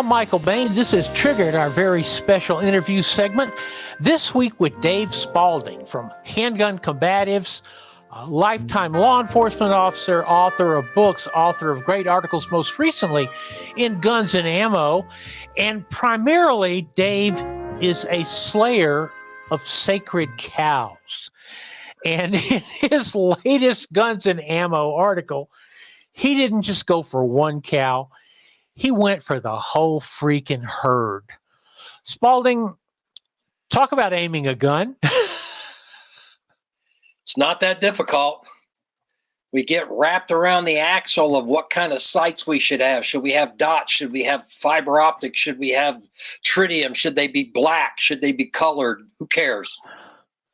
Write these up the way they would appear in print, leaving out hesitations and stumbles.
I'm Michael Bain. This is Triggered, our very special interview segment. This week with Dave Spaulding from Handgun Combatives, a lifetime law enforcement officer, author of books, author of great articles, most recently in Guns and Ammo. And primarily, Dave is a slayer of sacred cows. And in his latest Guns and Ammo article, he didn't just go for one cow. He went for the whole freaking herd. Spaulding, talk about aiming a gun. It's not that difficult. We get wrapped around the axle of what kind of sights we should have. Should we have dots? Should we have fiber optic? Should we have tritium? Should they be black? Should they be colored? Who cares?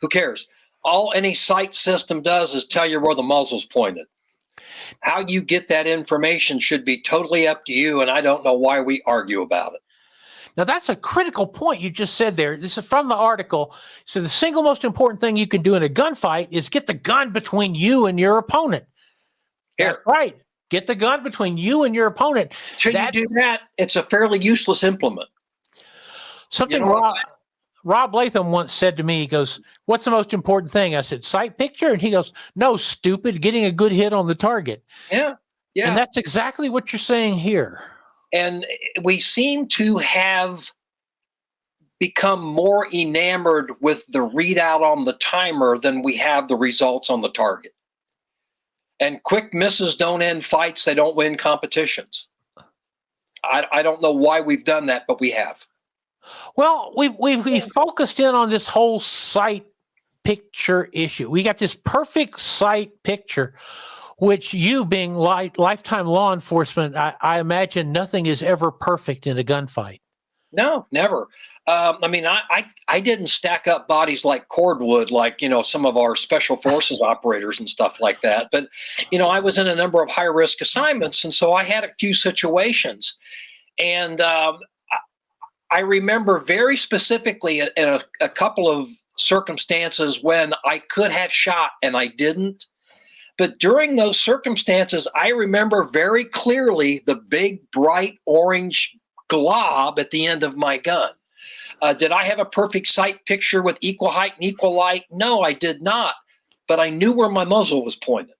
Who cares? All any sight system does is tell you where the muzzle's pointed. How you get that information should be totally up to you, and I don't know why we argue about it. Now, that's a critical point you just said there. This is from the article. So the single most important thing you can do in a gunfight is get the gun between you and your opponent. That's right. Get the gun between you and your opponent. Till you do that, it's a fairly useless implement. Something Rob Latham once said to me, he goes, "What's the most important thing?" I said, "Sight picture." And he goes, "No, stupid, getting a good hit on the target." Yeah. And that's exactly what you're saying here. And we seem to have become more enamored with the readout on the timer than we have the results on the target. And quick misses don't end fights. They don't win competitions. I don't know why we've done that, but we have. Well, we've focused in on this whole sight picture issue. We got this perfect sight picture, which you being lifetime law enforcement, I imagine nothing is ever perfect in a gunfight. No, never. I didn't stack up bodies like cordwood, like, some of our special forces operators and stuff like that. But, I was in a number of high risk assignments. And so I had a few situations. And I remember very specifically in a couple of circumstances when I could have shot and I didn't. But during those circumstances, I remember very clearly the big, bright orange glob at the end of my gun. Did I have a perfect sight picture with equal height and equal light? No, I did not. But I knew where my muzzle was pointed.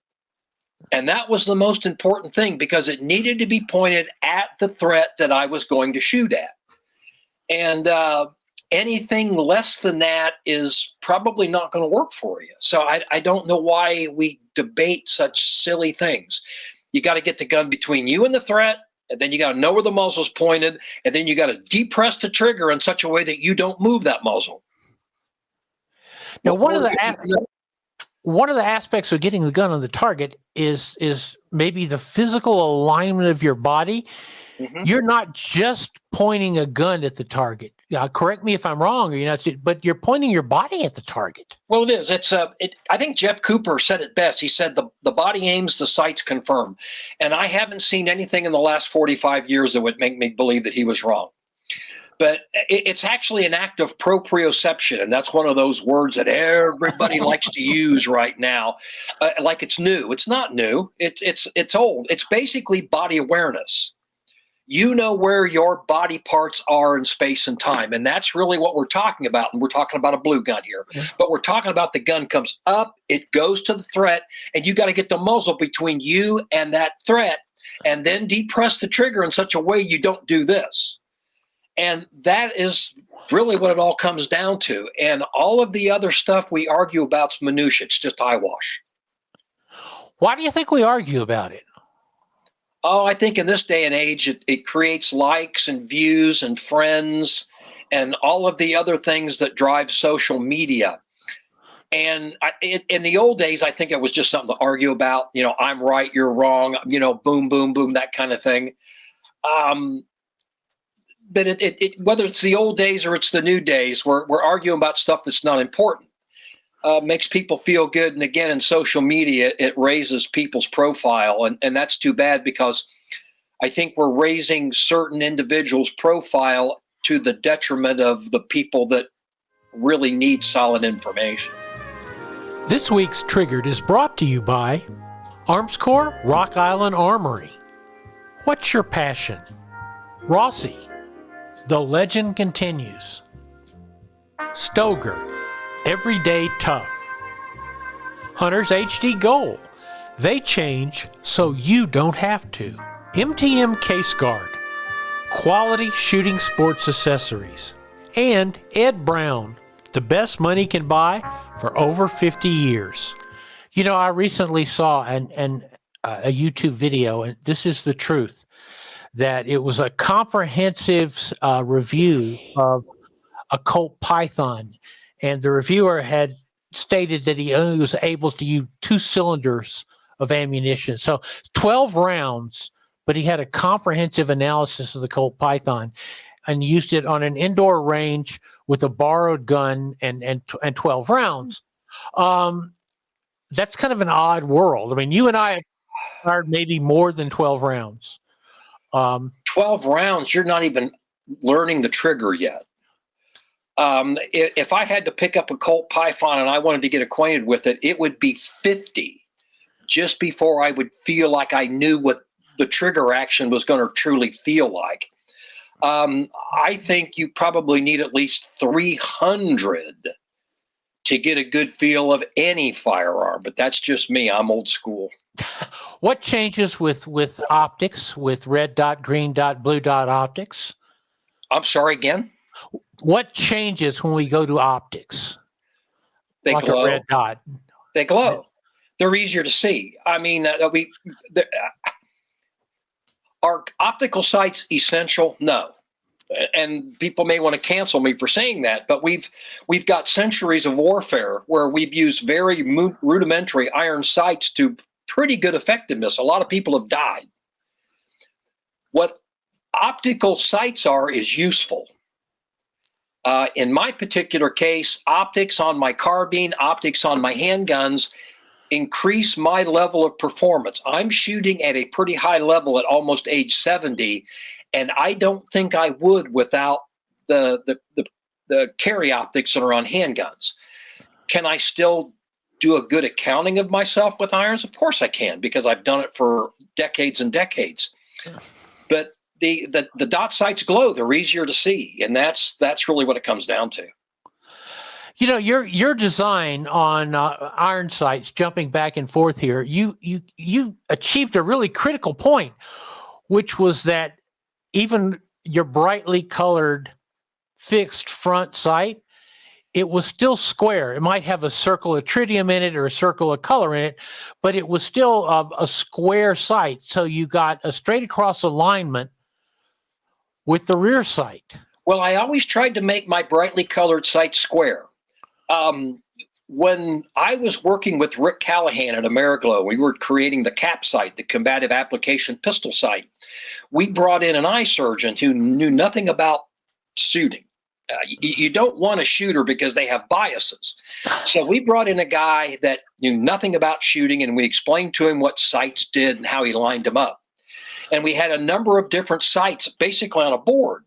And that was the most important thing because it needed to be pointed at the threat that I was going to shoot at. And anything less than that is probably not going to work for you. So I don't know why we debate such silly things. You got to get the gun between you and the threat, and then you got to know where the muzzle's pointed, and then you got to depress the trigger in such a way that you don't move that muzzle. Now, one of the aspects of getting the gun on the target is maybe the physical alignment of your body. Mm-hmm. You're not just pointing a gun at the target. Correct me if I'm wrong, or you're not, but you're pointing your body at the target. Well, it is. I think Jeff Cooper said it best. He said the body aims, the sights confirm. And I haven't seen anything in the last 45 years that would make me believe that he was wrong. But it's actually an act of proprioception, and that's one of those words that everybody likes to use right now, like it's new. It's not new. It's old. It's basically body awareness. You know where your body parts are in space and time. And that's really what we're talking about. And we're talking about a blue gun here. Yeah. But we're talking about the gun comes up, it goes to the threat, and you got to get the muzzle between you and that threat, and then depress the trigger in such a way you don't do this. And that is really what it all comes down to. And all of the other stuff we argue about is minutia. It's just eyewash. Why do you think we argue about it? Oh, I think in this day and age, it creates likes and views and friends and all of the other things that drive social media. And in the old days, I think it was just something to argue about. I'm right, you're wrong, boom, boom, boom, that kind of thing. But whether it's the old days or it's the new days, we're arguing about stuff that's not important. Makes people feel good. And again, in social media, it raises people's profile. And that's too bad because I think we're raising certain individuals' profile to the detriment of the people that really need solid information. This week's Triggered is brought to you by Arms Corps Rock Island Armory. What's your passion? Rossi, The legend continues. Stoger, everyday tough. Hunter's HD Gold, they change so you don't have to. MTM Case Guard, quality shooting sports accessories. And Ed Brown, the best money can buy for over 50 years. You know, I recently saw a YouTube video, and this is the truth, that it was a comprehensive review of a Colt Python, and the reviewer had stated that he only was able to use 2 cylinders of ammunition, so 12 rounds, but he had a comprehensive analysis of the Colt Python and used it on an indoor range with a borrowed gun and 12 rounds. That's kind of an odd world. I mean, you and I have fired maybe more than 12 rounds. 12 rounds, you're not even learning the trigger yet. If I had to pick up a Colt Python and I wanted to get acquainted with it, it would be 50 just before I would feel like I knew what the trigger action was going to truly feel like. I think you probably need at least 300 to get a good feel of any firearm, but that's just me. I'm old school. What changes with optics, with red dot, green dot, blue dot optics? I'm sorry, again? What changes when we go to optics? They like glow. A red dot. They glow. They're easier to see. I mean, are optical sights essential? No. And people may want to cancel me for saying that, but we've got centuries of warfare where we've used very rudimentary iron sights to pretty good effectiveness. A lot of people have died. What optical sights are is useful. In my particular case, optics on my carbine, optics on my handguns increase my level of performance. I'm shooting at a pretty high level at almost age 70, and I don't think I would without the carry optics that are on handguns. Can I still do a good accounting of myself with irons? Of course I can, because I've done it for decades and decades. But the dot sights glow. They're easier to see, and that's really what it comes down to. You know, your design on iron sights, jumping back and forth here, you achieved a really critical point, which was that even your brightly colored fixed front sight, it was still square. It might have a circle of tritium in it or a circle of color in it, but it was still a square sight. So you got a straight across alignment with the rear sight. Well, I always tried to make my brightly colored sight square. When I was working with Rick Callahan at Ameriglow, we were creating the CAP sight, the Combative Application Pistol Sight. We brought in an eye surgeon who knew nothing about shooting. You don't want a shooter because they have biases. So we brought in a guy that knew nothing about shooting, and we explained to him what sights did and how he lined them up. And we had a number of different sights basically on a board.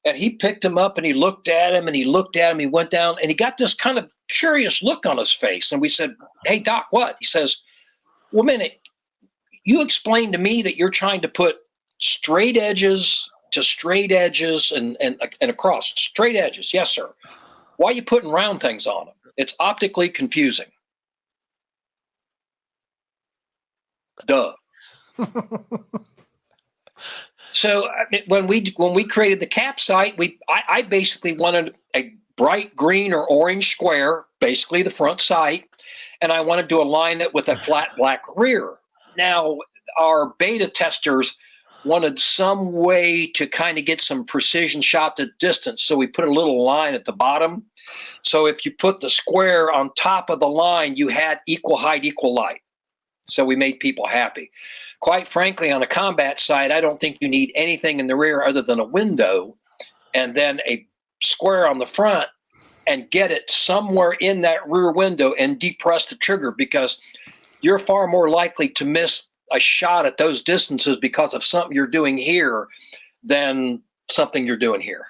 And he picked them up and he looked at him and he looked at him. He went down and he got this kind of curious look on his face. And we said, "Hey, Doc, what?" He says, "Well, a minute, you explained to me that you're trying to put straight edges to straight edges and across. Straight edges. Yes, sir. Why are you putting round things on them? It's optically confusing." Duh. So when we created the CAP sight, I basically wanted a bright green or orange square, basically the front sight, and I wanted to align it with a flat black rear. Now, our beta testers wanted some way to kind of get some precision shot to distance, so we put a little line at the bottom. So if you put the square on top of the line, you had equal height, equal light. So we made people happy. Quite frankly, on a combat sight, I don't think you need anything in the rear other than a window and then a square on the front, and get it somewhere in that rear window and depress the trigger, because you're far more likely to miss a shot at those distances because of something you're doing here than something you're doing here.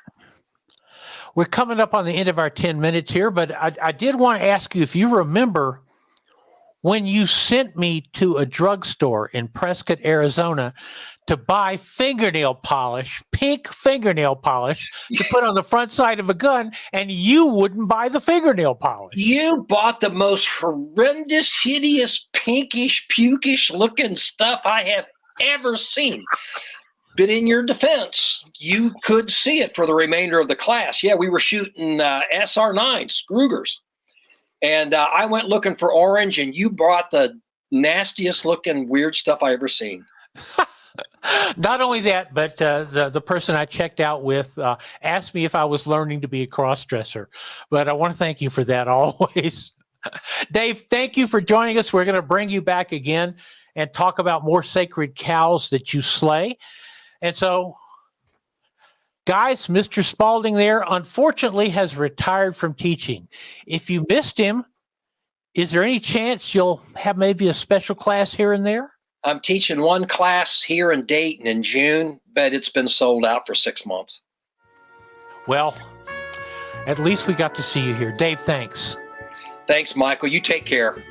We're coming up on the end of our 10 minutes here, but I did want to ask you if you remember when you sent me to a drugstore in Prescott, Arizona, to buy fingernail polish, pink fingernail polish, to put on the front side of a gun, and you wouldn't buy the fingernail polish. You bought the most horrendous, hideous, pinkish, pukish looking stuff I have ever seen. But in your defense, you could see it for the remainder of the class. Yeah, we were shooting SR9s, Rugers. And I went looking for orange, and you brought the nastiest looking weird stuff I ever seen. Not only that, but the person I checked out with asked me if I was learning to be a cross-dresser. But I want to thank you for that always. Dave, thank you for joining us. We're going to bring you back again and talk about more sacred cows that you slay. And so, guys, Mr. Spaulding there, unfortunately, has retired from teaching. If you missed him, is there any chance you'll have maybe a special class here and there? I'm teaching one class here in Dayton in June, but it's been sold out for 6 months. Well, at least we got to see you here. Dave, thanks. Thanks, Michael. You take care.